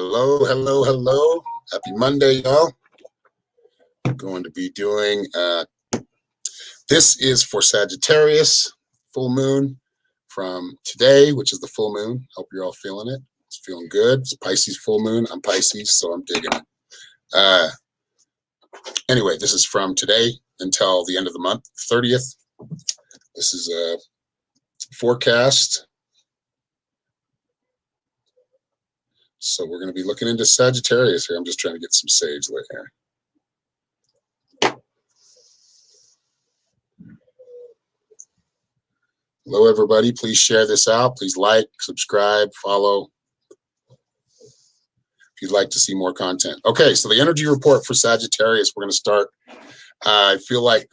Hello, hello, hello. Happy Monday, y'all. I'm going to be doing, this is for Sagittarius, full moon from today, which is the full moon. Hope you're all feeling it. It's feeling good. It's Pisces full moon. I'm Pisces, so I'm digging it. Anyway, this is from today until the end of the month, 30th. This is a forecast. So we're going to be looking into Sagittarius here. I'm just trying to get some sage lit here. Hello, everybody. Please share this out. Please like, subscribe, follow if you'd like to see more content. Okay, so the energy report for Sagittarius, we're going to start. I feel like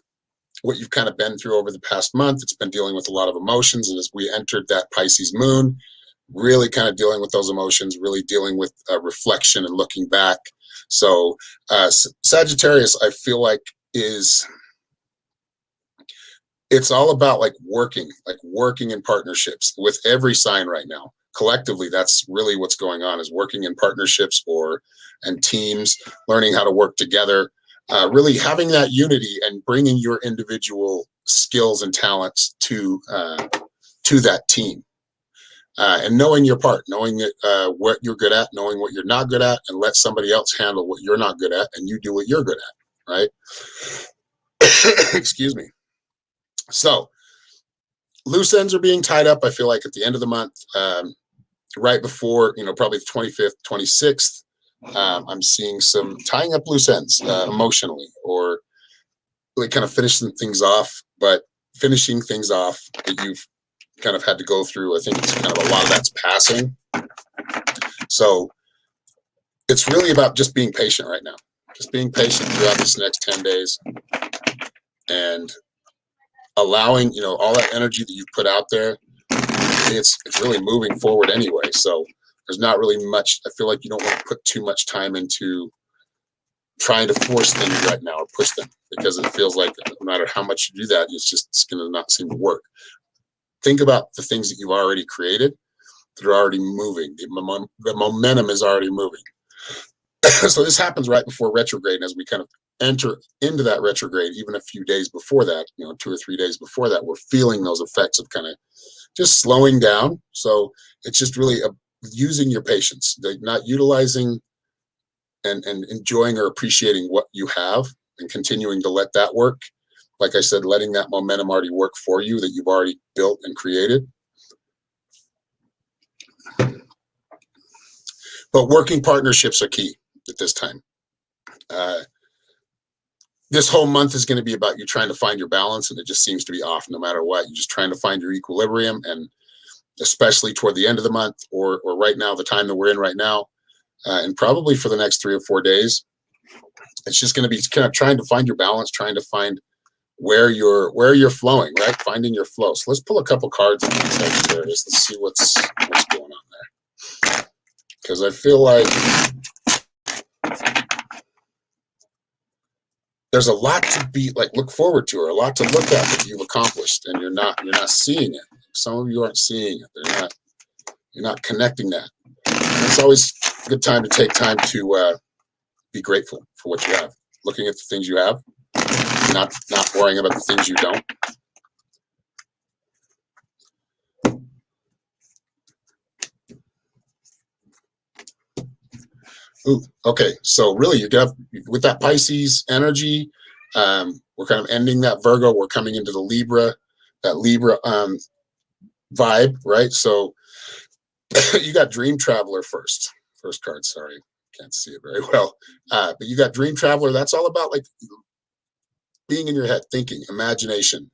what you've kind of been through over the past month, it's been dealing with a lot of emotions. And as we entered that Pisces moon, really kind of dealing with those emotions, really dealing with reflection and looking back. So Sagittarius, I feel like it's all about working in partnerships with every sign right now. Collectively, that's really what's going on, is working in partnerships and teams, learning how to work together, really having that unity and bringing your individual skills and talents to that team. And knowing your part, knowing what you're good at, knowing what you're not good at, and let somebody else handle what you're not good at, and you do what you're good at, right? Excuse me. So loose ends are being tied up, I feel like, at the end of the month, right before, probably the 25th, 26th. I'm seeing some tying up loose ends emotionally, or really kind of finishing things off, but finishing things off that you've kind of had to go through. I think it's kind of a lot of that's passing. So it's really about just being patient right now, just being patient throughout this next 10 days and allowing, all that energy that you've put out there. It's really moving forward anyway. So there's not really much. I feel like you don't want to put too much time into trying to force things right now or push them, because it feels like no matter how much you do that, it's going to not seem to work. Think about the things that you've already created that are already moving. The momentum is already moving. So this happens right before retrograde. And as we kind of enter into that retrograde, even a few days before that, 2 or 3 days before that, we're feeling those effects of kind of just slowing down. So it's just really using your patience, not utilizing and enjoying or appreciating what you have and continuing to let that work. Like I said, letting that momentum already work for you that you've already built and created. But working partnerships are key at this time. This whole month is going to be about you trying to find your balance, and it just seems to be off no matter what. You're just trying to find your equilibrium, and especially toward the end of the month or right now, the time that we're in right now, and probably for the next 3 or 4 days, it's just going to be kind of trying to find your balance, trying to find where you're flowing, right? Finding your flow. So let's pull a couple cards in Sagittarius. Let's see what's going on there. Because I feel like there's a lot to be look forward to, or a lot to look at that you've accomplished, and you're not seeing it. Some of you aren't seeing it. You're not connecting that. And it's always a good time to take time to be grateful for what you have. Looking at the things you have. Not worrying about the things you don't. Ooh, okay. So really, you got with that Pisces energy, we're kind of ending that Virgo. We're coming into the Libra, that Libra vibe, right? So you got Dream Traveler first card. Sorry, can't see it very well. But you got Dream Traveler. That's all about being in your head, thinking, imagination.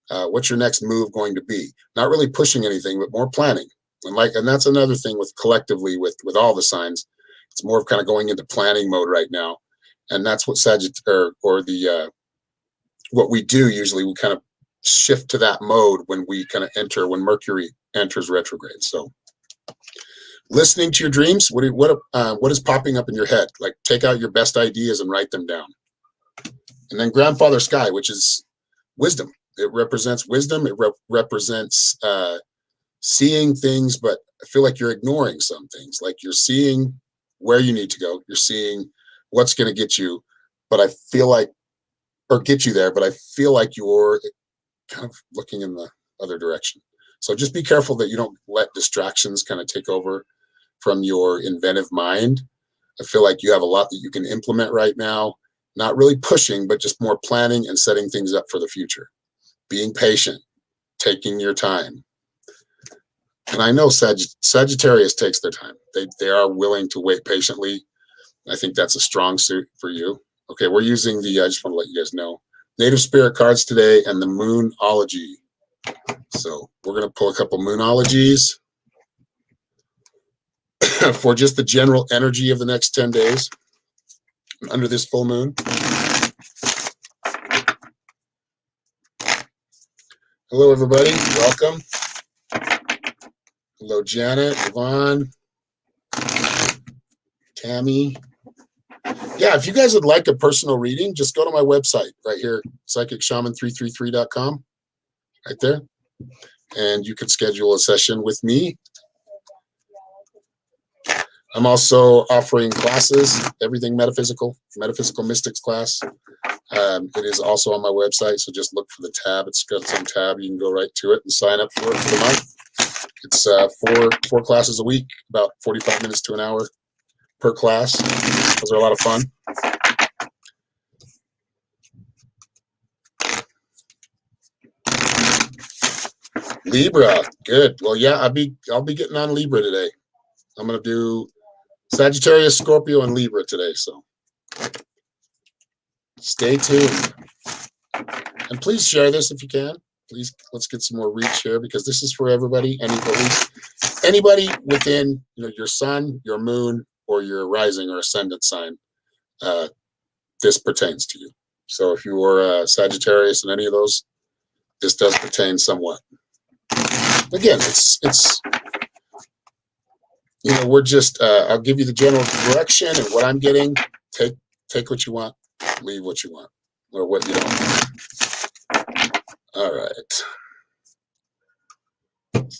What's your next move going to be? Not really pushing anything, but more planning. And that's another thing with collectively with all the signs. It's more of kind of going into planning mode right now, and that's what what we do usually. We kind of shift to that mode when Mercury enters retrograde. So, listening to your dreams. What is popping up in your head? Take out your best ideas and write them down. And then Grandfather Sky, which is wisdom. It represents wisdom. It represents seeing things, but I feel like you're ignoring some things. You're seeing where you need to go. You're seeing what's going to get you, but I feel like, or get you there, but I feel like you're kind of looking in the other direction. So just be careful that you don't let distractions kind of take over from your inventive mind. I feel like you have a lot that you can implement right now, not really pushing, but just more planning and setting things up for the future. Being patient, taking your time. And I know Sagittarius takes their time. They are willing to wait patiently. I think that's a strong suit for you. Okay, we're using the, I just want to let you guys know, Native Spirit cards today and the Moonology. So we're going to pull a couple Moonologies for just the general energy of the next 10 days under this full moon. Hello, everybody. Welcome. Hello, Janet, Yvonne, Tammy. Yeah, if you guys would like a personal reading, just go to my website right here, psychicshaman333.com, right there. And you can schedule a session with me. I'm also offering classes, everything metaphysical mystics class. It is also on my website, so just look for the tab. It's got its own tab. You can go right to it and sign up for it for the month. It's four classes a week, about 45 minutes to an hour per class. Those are a lot of fun. Libra, good. Well, yeah, I'll be getting on Libra today. I'm gonna do Sagittarius, Scorpio, and Libra today. So stay tuned, and please share this if you can. Please, let's get some more reach here because this is for everybody. Anybody within your sun, your moon, or your rising or ascendant sign, this pertains to you. So if you are Sagittarius and any of those, this does pertain somewhat. Again, it's we're just I'll give you the general direction and what I'm getting. Take what you want, leave what you want, or what you don't. All right.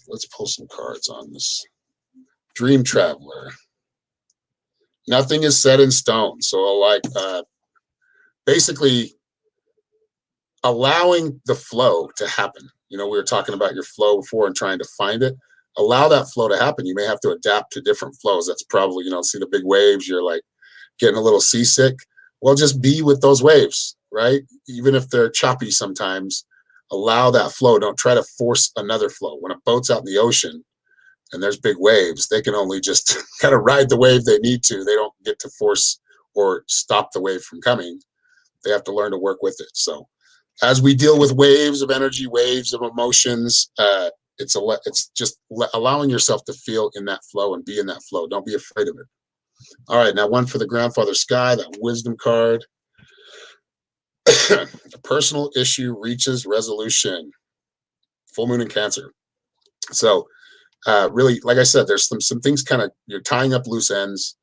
Let's pull some cards on this. Dream Traveler. Nothing is set in stone. So like basically allowing the flow to happen. We were talking about your flow before and trying to find it. Allow that flow to happen. You may have to adapt to different flows. That's probably, see the big waves, you're like getting a little seasick. Well, just be with those waves, right? Even if they're choppy sometimes, allow that flow. Don't try to force another flow. When a boat's out in the ocean and there's big waves, they can only just kind of ride the wave they need to. They don't get to force or stop the wave from coming. They have to learn to work with it. So as we deal with waves of energy, waves of emotions, it's just allowing yourself to feel in that flow and be in that flow. Don't be afraid of it. All right, now one for the Grandfather Sky, that wisdom card. A personal issue reaches resolution. Full moon in Cancer. So really, like I said, there's some things kind of, you're tying up loose ends.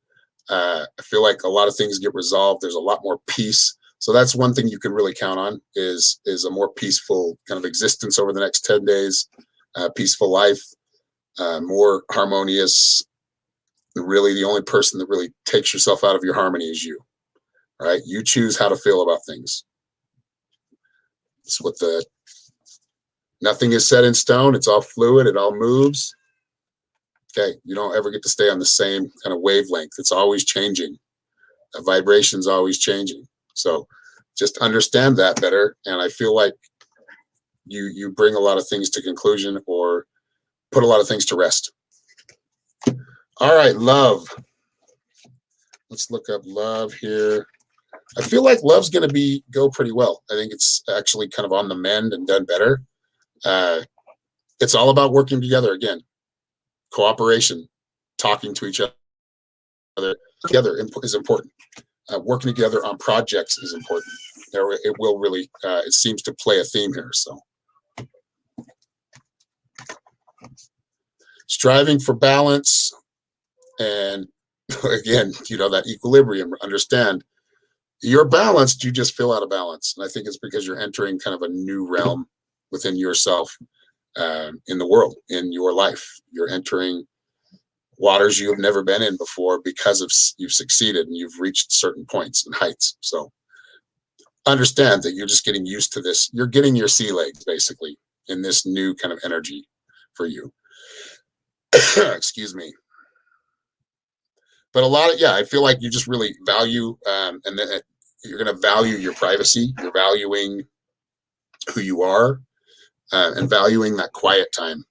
I feel like a lot of things get resolved. There's a lot more peace. So that's one thing you can really count on is a more peaceful kind of existence over the next 10 days, peaceful life, more harmonious. Really, the only person that really takes yourself out of your harmony is you, right? You choose how to feel about things. It's what nothing is set in stone. It's all fluid. It all moves. Okay, you don't ever get to stay on the same kind of wavelength. It's always changing. The vibration's always changing. So just understand that better. And I feel like you bring a lot of things to conclusion or put a lot of things to rest. All right, love. Let's look up love here. I feel like love's going to go pretty well. I think it's actually kind of on the mend and done better. It's all about working together again. Cooperation, talking to each other together is important. Working together on projects is important. It will really, it seems to play a theme here. So striving for balance and again, that equilibrium, understand you're balanced, you just feel out of balance. And I think it's because you're entering kind of a new realm within yourself, in the world, in your life. You're entering waters you have never been in before because of you've succeeded and you've reached certain points and heights. So understand that you're just getting used to this. You're getting your sea legs basically in this new kind of energy for you. Excuse me. But a lot of, yeah, I feel like you just really value, and then you're going to value your privacy. You're valuing who you are, and valuing that quiet time.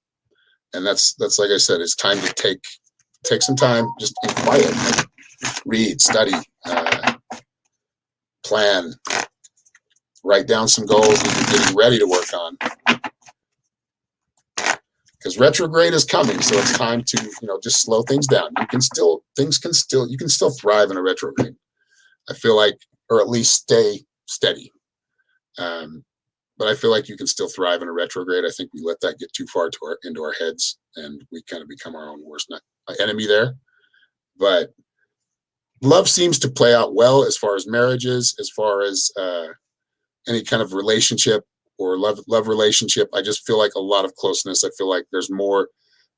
And that's like I said, it's time to take some time just in quiet, like read, study, plan, write down some goals that you're getting ready to work on. Because retrograde is coming, so it's time to, just slow things down. You can still thrive in a retrograde. I feel like, or at least stay steady. But I feel like you can still thrive in a retrograde. I think we let that get too far into our heads, and we kind of become our own worst enemy there. But love seems to play out well as far as marriages, as far as any kind of relationship or love relationship. I just feel like a lot of closeness. I feel like there's more.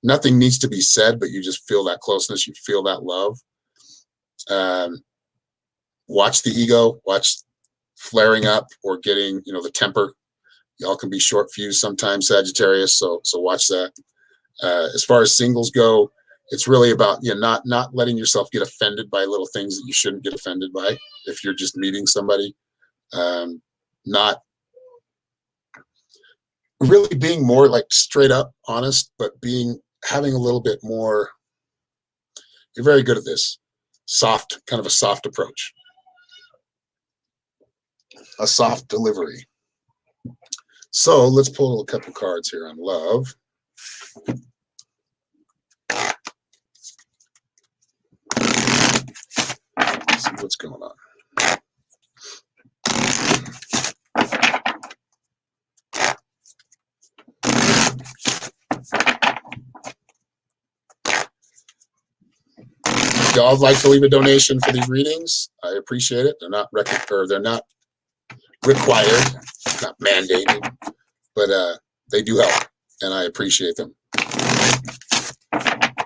Nothing needs to be said, but you just feel that closeness. You feel that love. Watch the ego. Watch flaring up or getting, the temper. Y'all can be short fused sometimes, Sagittarius. So watch that. As far as singles go, it's really about not letting yourself get offended by little things that you shouldn't get offended by if you're just meeting somebody. Not really being more like straight up honest, but having a little bit more. You're very good at this. Kind of a soft approach. A soft delivery. So let's pull a couple cards here on love. Let's see what's going on. If y'all like to leave a donation for these readings, I appreciate it. They're not required, not mandated, but they do help, and I appreciate them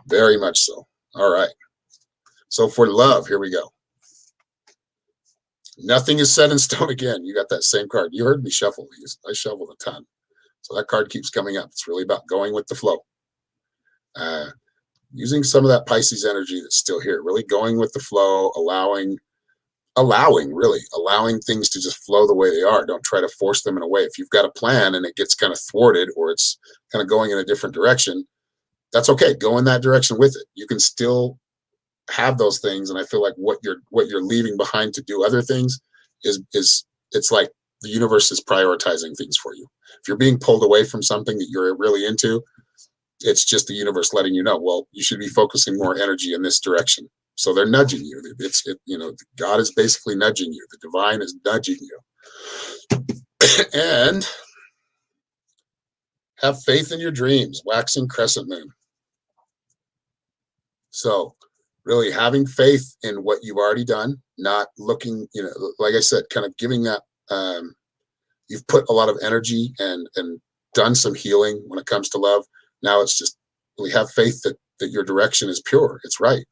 very much so. All right. So for love, here we go. Nothing is set in stone again. You got that same card. You heard me shuffle these. I shuffled a ton. So that card keeps coming up. It's really about going with the flow. Using some of that Pisces energy that's still here, really going with the flow, allowing things to just flow the way they are. Don't try to force them in a way. If you've got a plan and it gets kind of thwarted or it's kind of going in a different direction, that's okay. Go in that direction with it. You can still have those things. And I feel like what you're leaving behind to do other things is it's like the universe is prioritizing things for you. If you're being pulled away from something that you're really into, it's just the universe letting you know, well, you should be focusing more energy in this direction. So they're nudging you. God is basically nudging you. The divine is nudging you. And have faith in your dreams, waxing crescent moon. So really having faith in what you've already done, not looking, like I said, kind of giving that, you've put a lot of energy and done some healing when it comes to love. Now it's just really have faith that your direction is pure. It's right.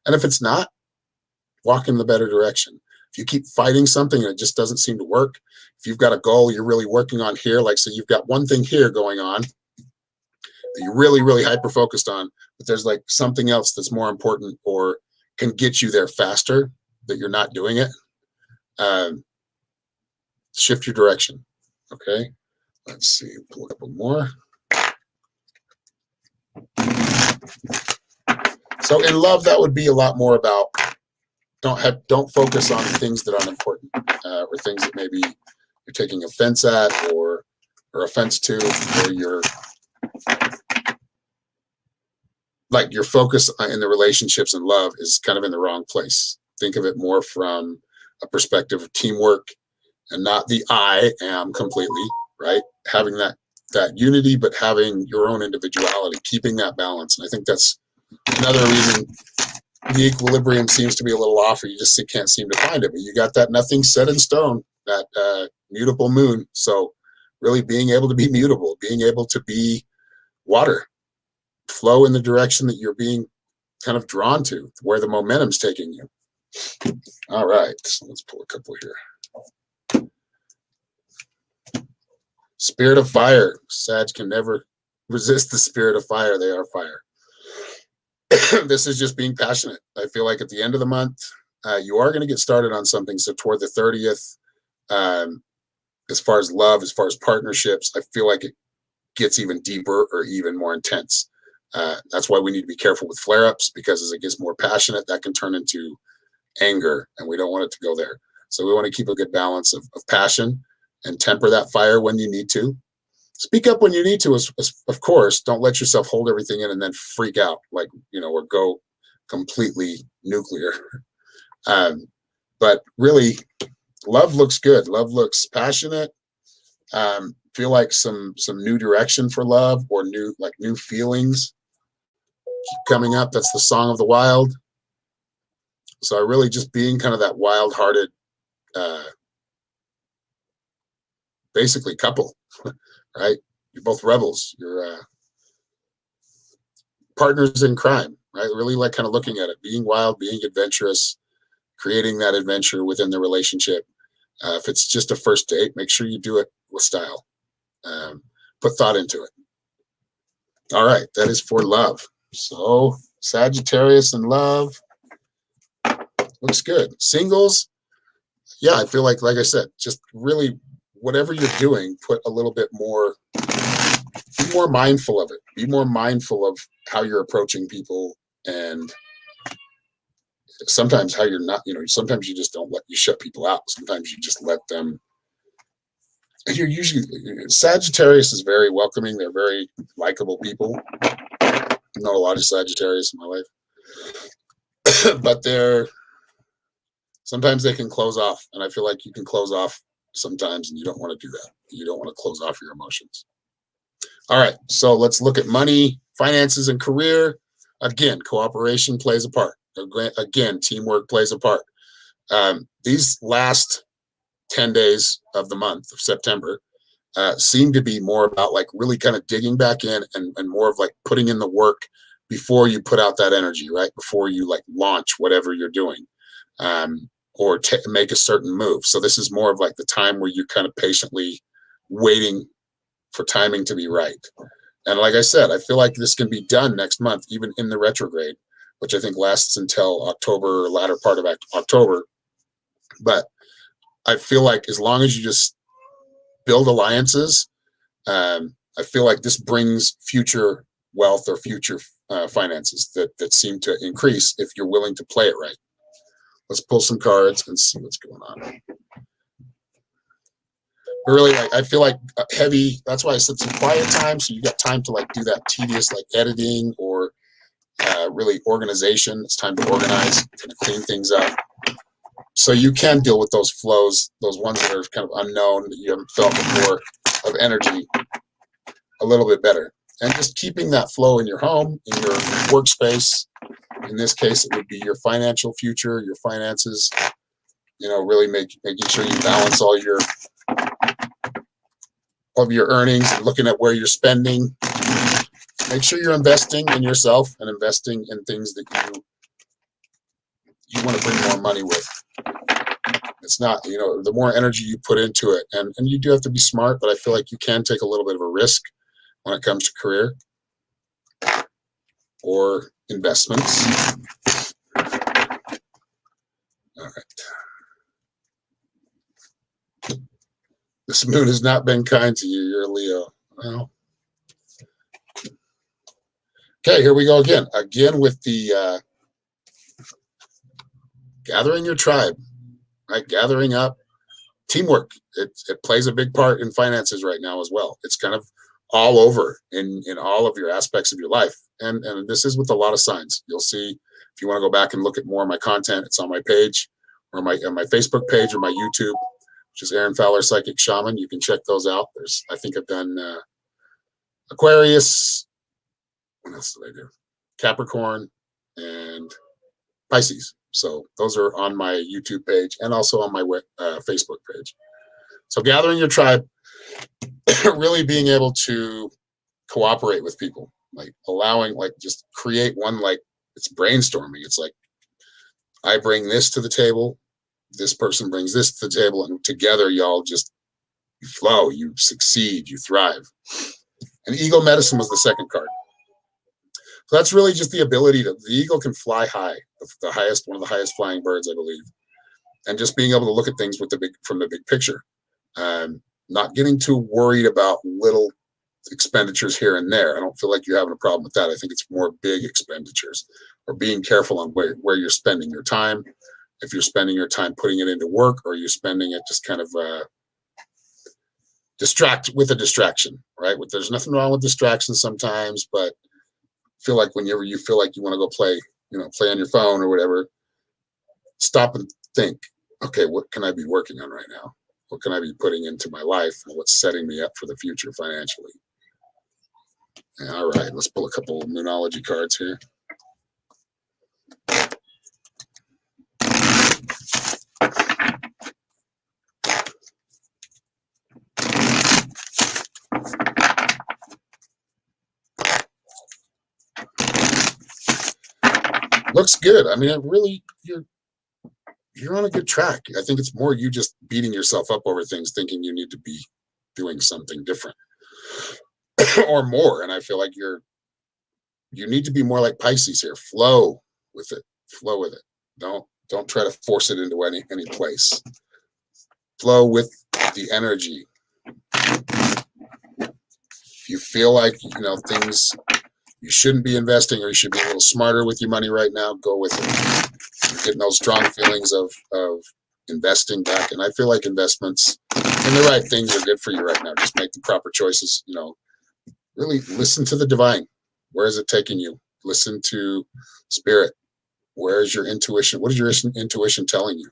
And if it's not, walk in the better direction. If you keep fighting something and it just doesn't seem to work, if you've got a goal you're really working on here, like say you've got one thing here going on that you're really, really hyper-focused on, but there's like something else that's more important or can get you there faster, that you're not doing it, shift your direction, okay? Let's see, pull a couple more. So in love, that would be a lot more about don't focus on things that aren't important, or things that maybe you're taking offense at or offense to, or your focus in the relationships and love is kind of in the wrong place. Think of it more from a perspective of teamwork and not the I am completely, right? Having that unity, but having your own individuality, keeping that balance. And I think that's another reason the equilibrium seems to be a little off, or you just can't seem to find it. But you got that nothing set in stone, that mutable moon. So really being able to be mutable, being able to be water, flow in the direction that you're being kind of drawn to, where the momentum's taking you. All right, so let's pull a couple here. Spirit of fire. Sag can never resist the spirit of fire. They are fire. This is just being passionate. I feel like at the end of the month, you are going to get started on something. So toward the 30th, as far as love, as far as partnerships, I feel like it gets even deeper or even more intense. That's why we need to be careful with flare-ups, because as it gets more passionate, that can turn into anger, and we don't want it to go there. So we want to keep a good balance of passion and temper that fire when you need to. Speak up when you need to, of course. Don't let yourself hold everything in and then freak out, like, or go completely nuclear. But really, love looks good. Love looks passionate. Feel like some new direction for love, or new feelings keep coming up. That's the song of the wild. So I really just being kind of that wild-hearted, basically couple, right? You're both rebels. You're partners in crime, right? Really like kind of looking at it, being wild, being adventurous, creating that adventure within the relationship. If it's just a first date, make sure you do it with style. Put thought into it. All right, that is for love. So Sagittarius and love looks good. Singles, yeah, I feel like I said, just really whatever you're doing, put a little bit more, be more mindful of it. Be more mindful of how you're approaching people, and sometimes how you're not, sometimes you just don't you shut people out. Sometimes you just let them. And you're usually, Sagittarius is very welcoming. They're very likable people. I know a lot of Sagittarius in my life, but sometimes they can close off, and I feel like you can close off sometimes, and you don't want to do that. You don't want to close off your emotions. All right, so let's look at money, finances, and career. Again, cooperation plays a part. Again, teamwork plays a part. These last 10 days of the month of September seem to be more about like really kind of digging back in, and more of like putting in the work before you put out that energy, right? Before you like launch whatever you're doing, or make a certain move. So this is more of like the time where you're kind of patiently waiting for timing to be right. And like I said, I feel like this can be done next month, even in the retrograde, which I think lasts until October, latter part of October. But I feel like as long as you just build alliances, I feel like this brings future wealth or future finances that seem to increase if you're willing to play it right. Let's pull some cards and see what's going on. But really, I feel like heavy. That's why I said some quiet time, so you got time to like do that tedious like editing or really organization. It's time to organize, kind of clean things up, so you can deal with those flows, those ones that are kind of unknown that you haven't felt before, of energy a little bit better. And just keeping that flow in your home, in your workspace. In this case, it would be your financial future, your finances. Really making sure you balance all of your earnings and looking at where you're spending. Make sure you're investing in yourself and investing in things that you want to bring more money with. It's not, the more energy you put into it, and you do have to be smart, but I feel like you can take a little bit of a risk when it comes to career or investments. All right. This moon has not been kind to you. You're a Leo. Well, okay, here we go again. Again with the gathering your tribe, right? Gathering up, teamwork. It plays a big part in finances right now as well. It's kind of all over in all of your aspects of your life. And this is with a lot of signs. You'll see if you want to go back and look at more of my content, it's on my page or my Facebook page or my YouTube, which is Aaron Fowler Psychic Shaman. You can check those out. I think I've done Aquarius. What else did I do? Capricorn and Pisces. So those are on my YouTube page and also on my Facebook page. So gathering your tribe, really being able to cooperate with people, like allowing, like just create one like It's brainstorming. It's like, I bring this to the table, this person brings this to the table, and together y'all just you flow, you succeed, you thrive. And Eagle Medicine was the second card. So that's really just the ability to, the eagle can fly high, the highest, one of the highest flying birds, I believe. And just being able to look at things with from the big picture. Not getting too worried about little expenditures here and there. I don't feel like you're having a problem with that. I think it's more big expenditures, or being careful on where you're spending your time. If you're spending your time putting it into work, or you're spending it just kind of with a distraction, right? There's nothing wrong with distractions sometimes, but feel like whenever you feel like you want to go play on your phone or whatever, stop and think, okay, what can I be working on right now? What can I be putting into my life, and what's setting me up for the future financially? All right, let's pull a couple of Moonology cards here. Looks good. I mean, it really, you're on a good track. I think it's more you just beating yourself up over things, thinking you need to be doing something different or more. And I feel like you need to be more like Pisces here. Flow with it. Flow with it. Don't try to force it into any place. Flow with the energy. If you feel like things you shouldn't be investing, or you should be a little smarter with your money right now, go with it. You're getting those strong feelings of investing back. And I feel like investments and the right things are good for you right now. Just make the proper choices. Really listen to the divine. Where is it taking you? Listen to spirit. Where is your intuition? What is your intuition telling you?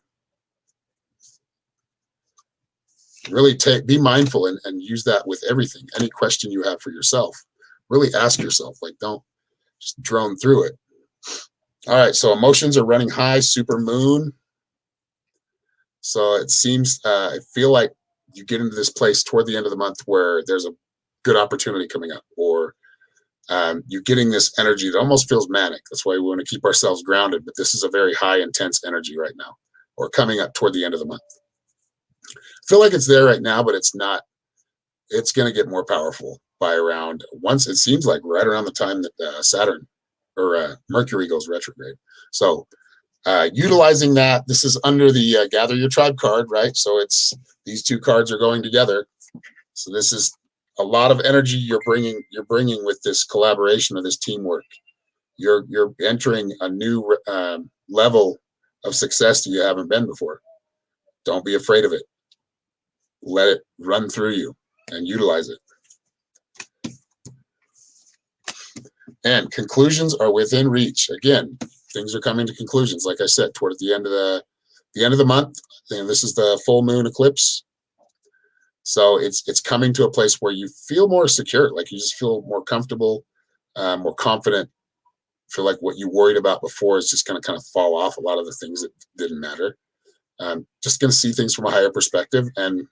Really be mindful and use that with everything. Any question you have for yourself, really ask yourself, like, don't just drone through it. All right, so emotions are running high, super moon. So it seems, I feel like you get into this place toward the end of the month where there's a good opportunity coming up, or you're getting this energy that almost feels manic. That's why we want to keep ourselves grounded. But this is a very high, intense energy right now, or coming up toward the end of the month. I feel like it's there right now, but it's not. It's going to get more powerful by around, once it seems like right around the time that Saturn or Mercury goes retrograde. So utilizing that, this is under the Gather Your Tribe card, right? So it's these two cards are going together. So this is a lot of energy you're bringing with this collaboration or this teamwork. You're entering a new level of success that you haven't been before. Don't be afraid of it. Let it run through you and utilize it. And conclusions are within reach. Again, things are coming to conclusions. Like I said, toward the end of the month, and this is the full moon eclipse. So it's coming to a place where you feel more secure, like you just feel more comfortable, more confident. Feel like what you worried about before is just going to kind of fall off. A lot of the things that didn't matter. Just going to see things from a higher perspective and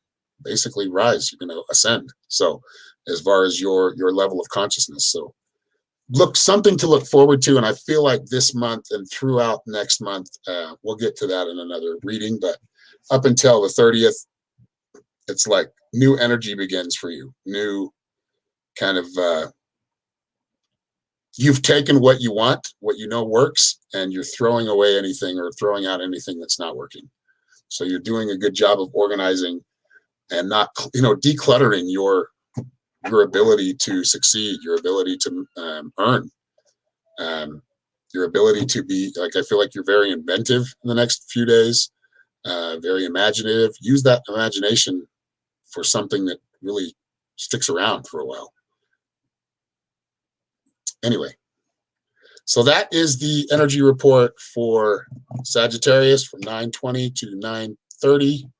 basically rise. You're going to ascend. So as far as your level of consciousness. So something to look forward to. And I feel like this month and throughout next month, we'll get to that in another reading. But up until the 30th, it's like new energy begins for you. New kind of, you've taken what you want, what you know works, and you're throwing away anything or throwing out anything that's not working. So you're doing a good job of organizing and not, decluttering your ability to succeed, your ability to earn, your ability to be, like, I feel like you're very inventive in the next few days, very imaginative. Use that imagination for something that really sticks around for a while. Anyway, so that is the energy report for Sagittarius from 9:20 to 9:30.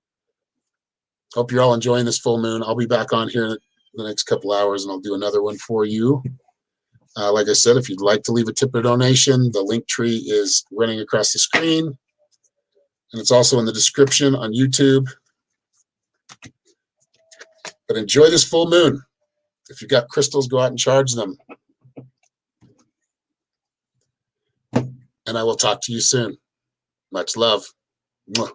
Hope you're all enjoying this full moon. I'll be back on here in the next couple hours, and I'll do another one for you. Like I said, if you'd like to leave a tip or donation, the link tree is running across the screen, and it's also in the description on YouTube. But enjoy this full moon. If you've got crystals, go out and charge them. and I will talk to you soon. Much love. Mwah.